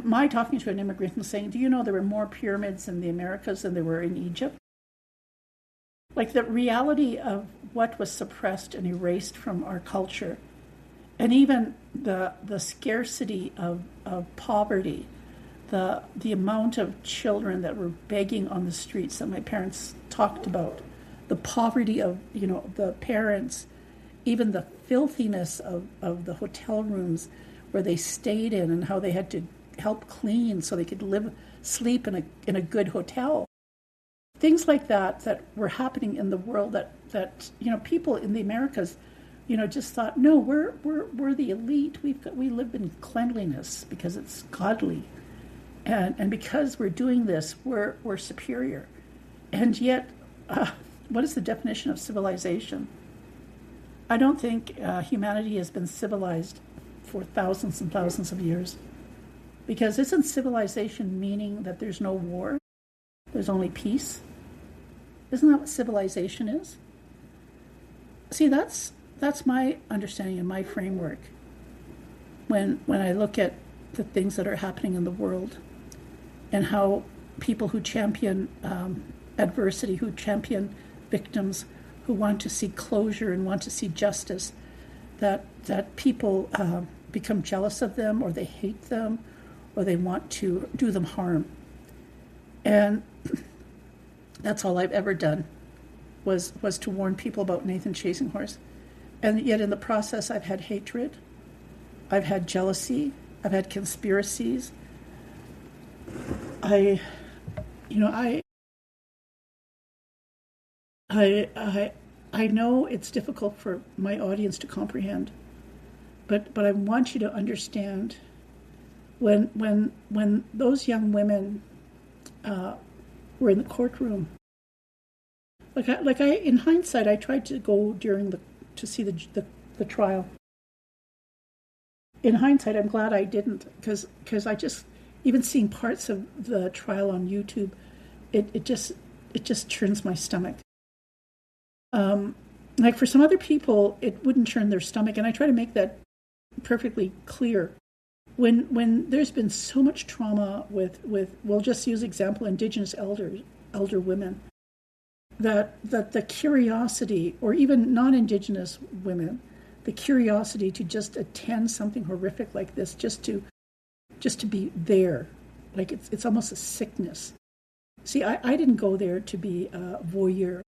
My talking to an immigrant and saying, do you know there were more pyramids in the Americas than there were in Egypt? Like, the reality of what was suppressed and erased from our culture, and even the scarcity of poverty, the amount of children that were begging on the streets that my parents talked about, the poverty of, the parents, even the filthiness of the hotel rooms where they stayed in, and how they had to help clean so they could sleep in a good hotel. Things like that were happening in the world that people in the Americas, just thought, no, we're the elite. We live in cleanliness because it's godly. And because we're doing this, we're superior. And yet, what is the definition of civilization? I don't think humanity has been civilized for thousands and thousands of years. Because isn't civilization meaning that there's no war? There's only peace? Isn't that what civilization is? See, that's my understanding and my framework when I look at the things that are happening in the world, and how people who champion adversity, who champion victims, who want to see closure and want to see justice, that people become jealous of them, or they hate them, or they want to do them harm. And that's all I've ever done was to warn people about Nathan Chasing Horse. And yet in the process, I've had hatred, I've had jealousy, I've had conspiracies. I know it's difficult for my audience to comprehend, but I want you to understand when those young women were in the courtroom. Like I in hindsight, I tried to go to see the trial. In hindsight, I'm glad I didn't, because I just, even seeing parts of the trial on YouTube, it just turns my stomach. Like for some other people, it wouldn't turn their stomach, and I try to make that perfectly clear. When there's been so much trauma with we'll just use example, Indigenous elder women, that the curiosity, or even non-Indigenous women, the curiosity to just attend something horrific like this, just to be there, like it's almost a sickness. See, I didn't go there to be a voyeur.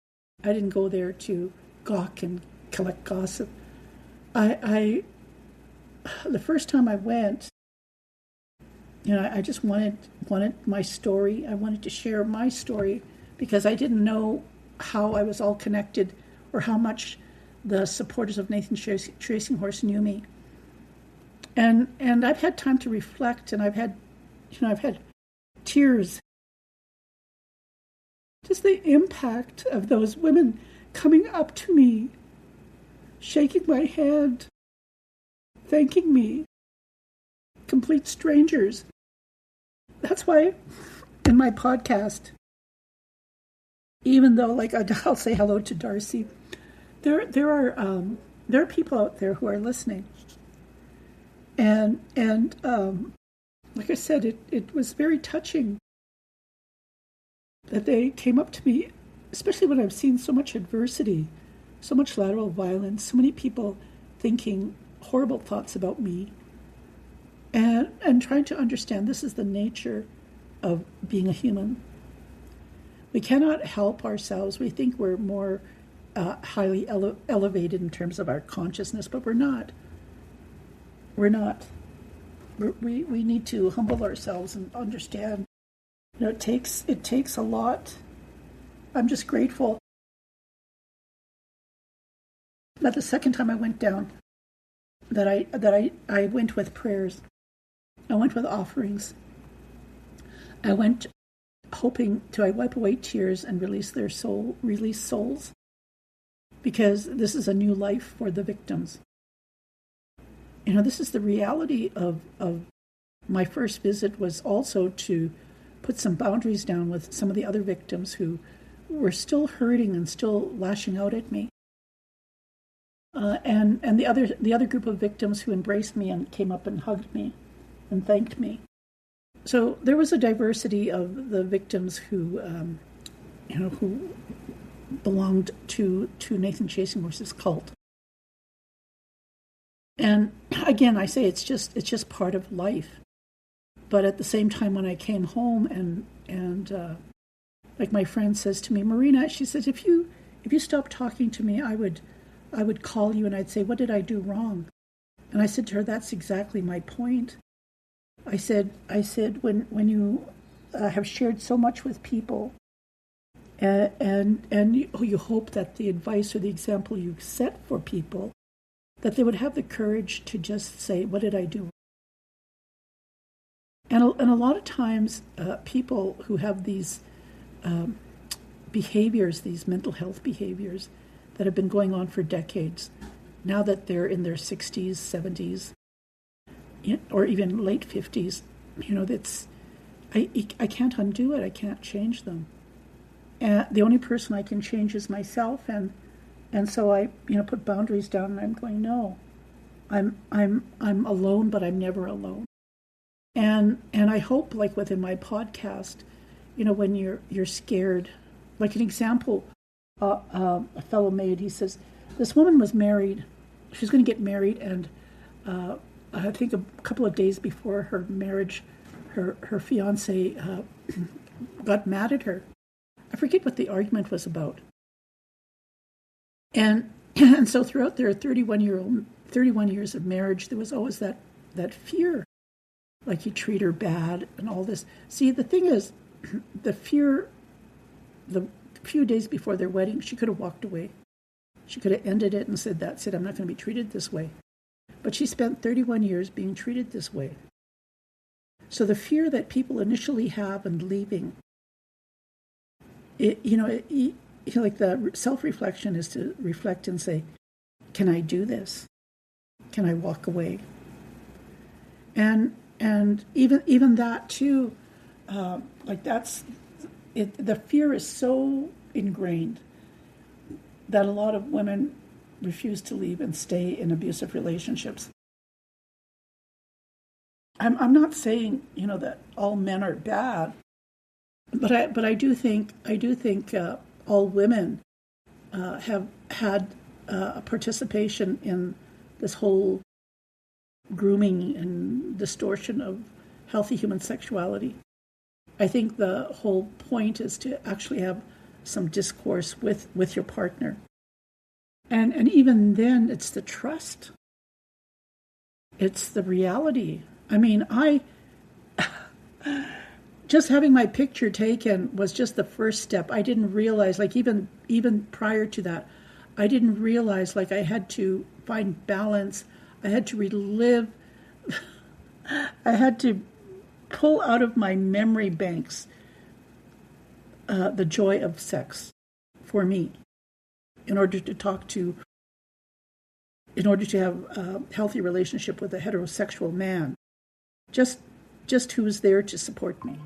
I didn't go there to gawk and collect gossip. The first time I went, I just wanted my story. I wanted to share my story, because I didn't know how I was all connected, or how much the supporters of Nathan Chasing Horse knew me. And I've had time to reflect, and I've had tears. Just the impact of those women coming up to me, shaking my hand, thanking me, complete strangers. That's why in my podcast, even though I'll say hello to Darcy, there are people out there who are listening, and like I said, it was very touching that they came up to me, especially when I've seen so much adversity, so much lateral violence, so many people thinking horrible thoughts about me, and trying to understand this is the nature of being a human. We cannot help ourselves. We think we're more highly elevated in terms of our consciousness, but we're not. We're not. We need to humble ourselves and understand. It takes a lot. I'm just grateful that the second time I went down, that I went with prayers. I went with offerings. I went hoping to wipe away tears and release souls, because this is a new life for the victims. This is the reality of my first visit, was also to put some boundaries down with some of the other victims who were still hurting and still lashing out at me. And the other group of victims who embraced me and came up and hugged me and thanked me. So there was a diversity of the victims who belonged to Nathan Chasing Horse's cult. And again, I say it's just part of life. But at the same time, when I came home and like my friend says to me, Marina, she says, if you stopped talking to me, I would call you and I'd say, what did I do wrong? And I said to her, that's exactly my point. I said, when you have shared so much with people, and you hope that the advice or the example you set for people, that they would have the courage to just say, what did I do? And a lot of times, people who have these behaviors, these mental health behaviors that have been going on for decades, now that they're in their 60s, 70s, or even late 50s, I can't undo it. I can't change them. And the only person I can change is myself. And so I, put boundaries down, and I'm going, no, I'm alone, but I'm never alone. And I hope, like within my podcast, when you're scared, like an example, a fellow made, he says, this woman was married. She's going to get married, and I think a couple of days before her marriage, her fiance got mad at her. I forget what the argument was about. And so throughout their 31 years of marriage, there was always that fear, like he'd treat her bad and all this. See, the thing is, the fear, the few days before their wedding, she could have walked away. She could have ended it and said, that's it, I'm not going to be treated this way. But she spent 31 years being treated this way. So the fear that people initially have in leaving, like the self-reflection is to reflect and say, can I do this? Can I walk away? And even that too, like that's it. The fear is so ingrained that a lot of women refuse to leave and stay in abusive relationships. I'm not saying that all men are bad, but I do think all women have had a participation in this whole grooming and distortion of healthy human sexuality. I think the whole point is to actually have some discourse with your partner. And even then, it's the trust. It's the reality. I mean, just having my picture taken was just the first step. I didn't realize, like even prior to that, I didn't realize like I had to find balance. I had to relive. I had to pull out of my memory banks the joy of sex for me in order to have a healthy relationship with a heterosexual man, just who was there to support me.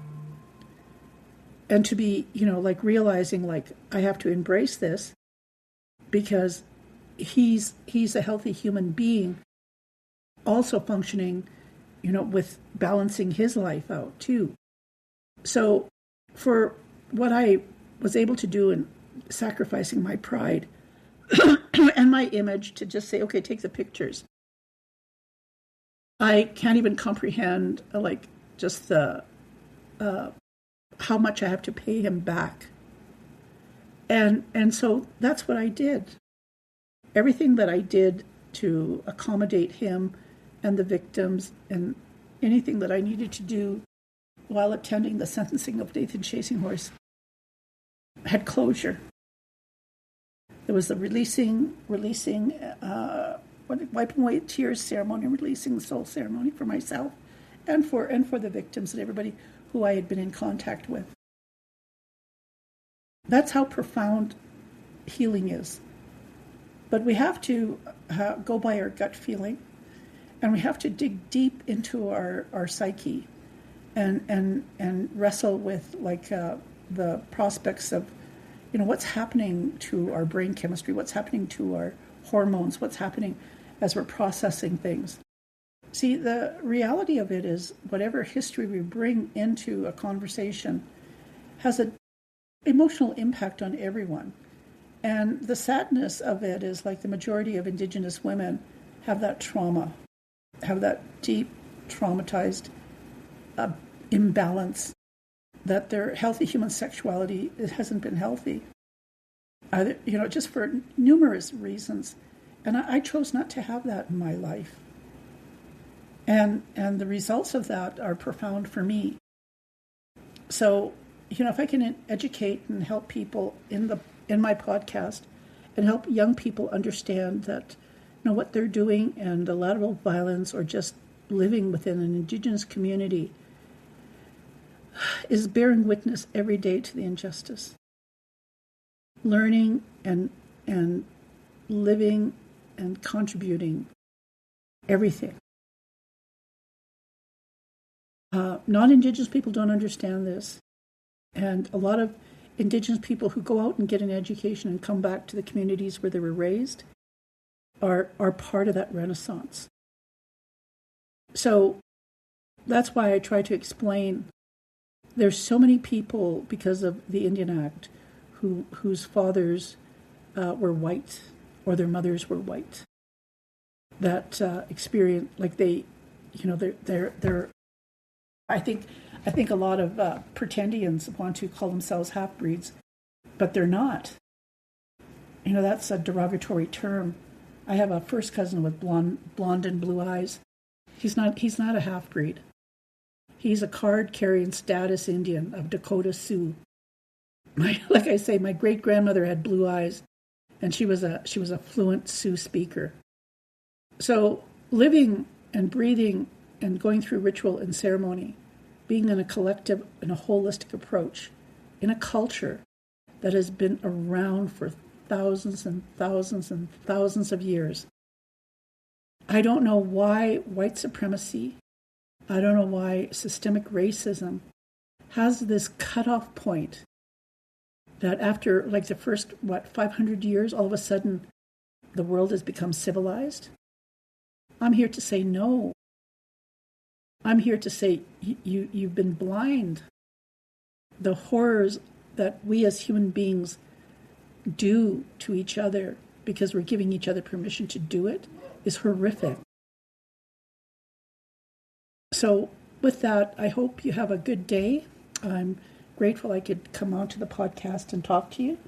And to be, like realizing like I have to embrace this because he's a healthy human being also functioning, with balancing his life out too. So for what I was able to do in sacrificing my pride and my image to just say, okay, take the pictures. I can't even comprehend like just the how much I have to pay him back. And so that's what I did. Everything that I did to accommodate him and the victims and anything that I needed to do while attending the sentencing of Nathan Chasing Horse had closure. There was the wiping away tears ceremony, releasing the soul ceremony for myself and for the victims and everybody who I had been in contact with. That's how profound healing is. But we have to go by our gut feeling, and we have to dig deep into our psyche and wrestle with like the prospects of what's happening to our brain chemistry, what's happening to our hormones, what's happening as we're processing things. See, the reality of it is whatever history we bring into a conversation has an emotional impact on everyone. And the sadness of it is like the majority of Indigenous women have that trauma, have that deep traumatized imbalance, that their healthy human sexuality hasn't been healthy, either, just for numerous reasons. And I chose not to have that in my life. And the results of that are profound for me. So, if I can educate and help people in my podcast and help young people understand that, what they're doing and the lateral violence or just living within an Indigenous community is bearing witness every day to the injustice. Learning and living and contributing everything. Non-Indigenous people don't understand this. And a lot of Indigenous people who go out and get an education and come back to the communities where they were raised are part of that renaissance. So that's why I try to explain. There's so many people, because of the Indian Act, whose fathers were white or their mothers were white, that experience, like they're. I think a lot of pretendians want to call themselves half-breeds, but they're not. That's a derogatory term. I have a first cousin with blonde and blue eyes. He's not a half-breed. He's a card-carrying status Indian of Dakota Sioux. Like I say, my great-grandmother had blue eyes, and she was a fluent Sioux speaker. So living and breathing and going through ritual and ceremony, being in a collective and a holistic approach, in a culture that has been around for thousands and thousands and thousands of years. I don't know why white supremacy, I don't know why systemic racism has this cutoff point that after like the first, 500 years, all of a sudden the world has become civilized. I'm here to say no. I'm here to say you've been blind. The horrors that we as human beings do to each other because we're giving each other permission to do it is horrific. So with that, I hope you have a good day. I'm grateful I could come onto the podcast and talk to you.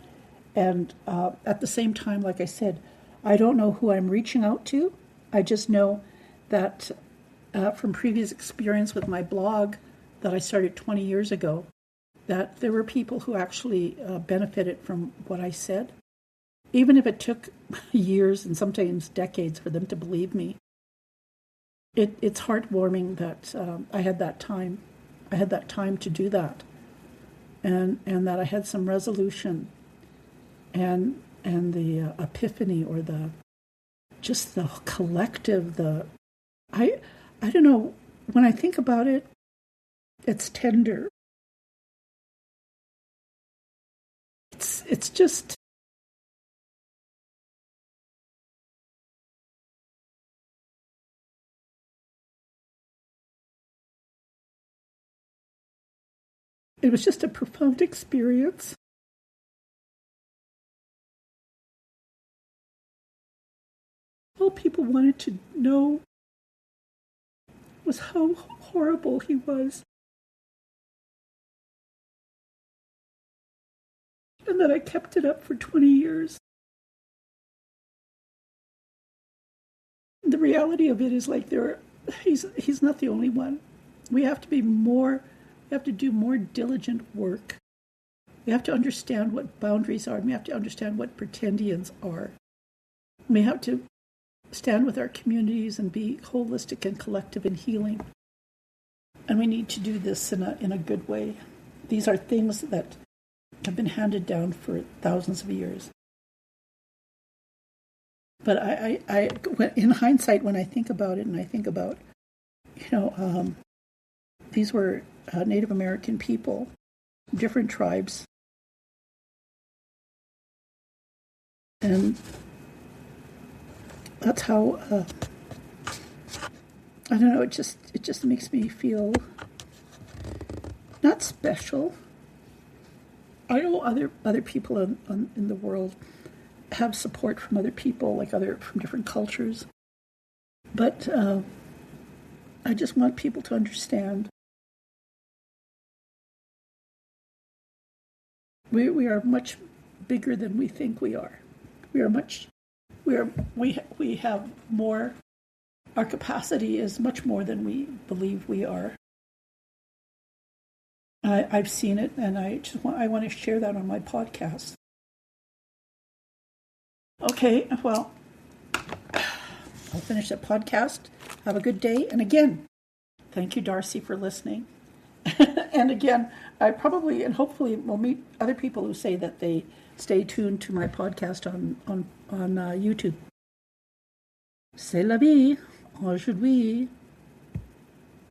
And at the same time, like I said, I don't know who I'm reaching out to. I just know that from previous experience with my blog that I started 20 years ago, that there were people who actually benefited from what I said, even if it took years and sometimes decades for them to believe me. It's heartwarming that I had that time. I had that time to do that, and that I had some resolution, and the epiphany, or the collective. I don't know. When I think about it, it's tender. It's just. It was just a profound experience. All people wanted to know was how horrible he was. And that I kept it up for 20 years. The reality of it is he's not the only one. We have to do more diligent work. We have to understand what boundaries are. We have to understand what pretendians are. We have to stand with our communities and be holistic and collective in healing. And we need to do this in a good way. These are things that have been handed down for thousands of years. But I in hindsight, when I think about it, and I think about, these were Native American people, different tribes, and that's how I don't know. It just makes me feel not special. I know other people in the world have support from other people, from different cultures, but I just want people to understand We are much bigger than we think we are. We have more. Our capacity is much more than we believe we are. I've seen it, and I want to share that on my podcast. Okay, well, I'll finish that podcast. Have a good day, and again, thank you, Darcy, for listening. And again, I probably and hopefully will meet other people who say that they stay tuned to my podcast on YouTube. C'est la vie. Aujourd'hui.